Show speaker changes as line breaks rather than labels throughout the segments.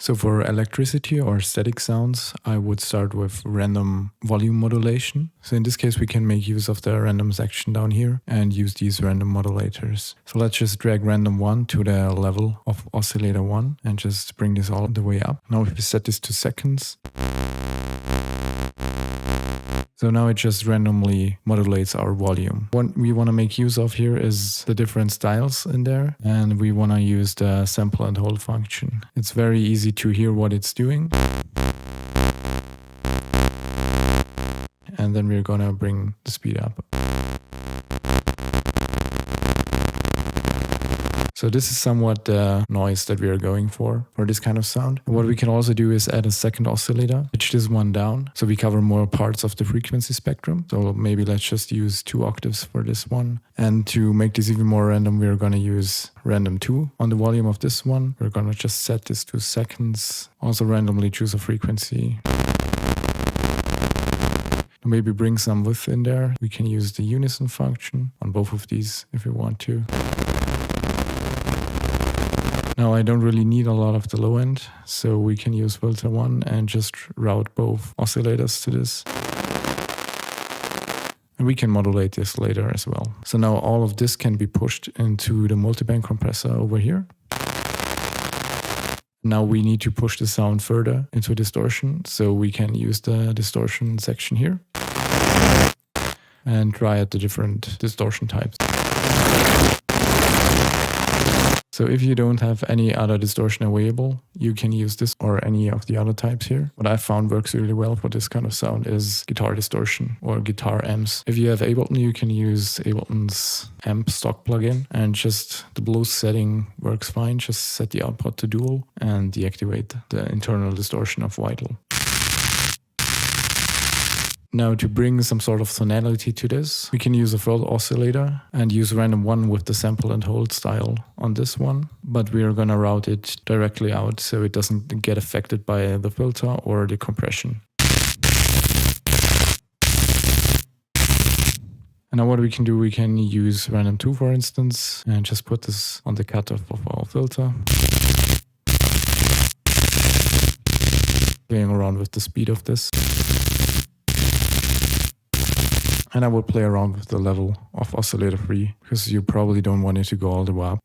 So for electricity or static sounds, I would start with random volume modulation. So in this case, we can make use of the random section down here and use these random modulators. So let's just drag random 1 to the level of oscillator 1 and just bring this all the way up. Now if we set this to seconds, so now it just randomly modulates our volume. What we want to make use of here is the different styles in there, and we want to use the sample and hold function. It's very easy to hear what it's doing. And then we're going to bring the speed up. So this is somewhat the noise that we are going for this kind of sound. What we can also do is add a second oscillator, pitch this one down, so we cover more parts of the frequency spectrum. So maybe let's just use 2 octaves for this one. And to make this even more random, we're going to use random 2 on the volume of this one. We're going to just set this to seconds, also randomly choose a frequency. Maybe bring some width in there. We can use the unison function on both of these if we want to. Now I don't really need a lot of the low end, so we can use filter 1 and just route both oscillators to this. And we can modulate this later as well. So now all of this can be pushed into the multiband compressor over here. Now we need to push the sound further into distortion, so we can use the distortion section here and try out the different distortion types. So if you don't have any other distortion available, you can use this or any of the other types here. What I found works really well for this kind of sound is guitar distortion or guitar amps. If you have Ableton, you can use Ableton's amp stock plugin, and just the blues setting works fine. Just set the output to dual and deactivate the internal distortion of vital. Now to bring some sort of tonality to this, we can use a further oscillator and use random 1 with the sample and hold style on this one, but we are going to route it directly out so it doesn't get affected by the filter or the compression. And now what we can do, we can use random 2 for instance, and just put this on the cutoff of our filter. Playing around with the speed of this. And I will play around with the level of oscillator 3, because you probably don't want it to go all the way up.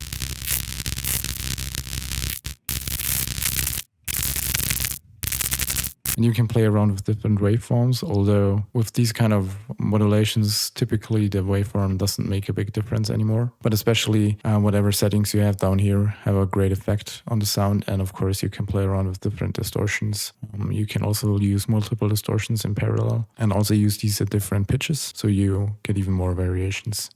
And you can play around with different waveforms, although with these kind of modulations, typically the waveform doesn't make a big difference anymore. But especially whatever settings you have down here have a great effect on the sound. And of course, you can play around with different distortions. You can also use multiple distortions in parallel and also use these at different pitches, so you get even more variations.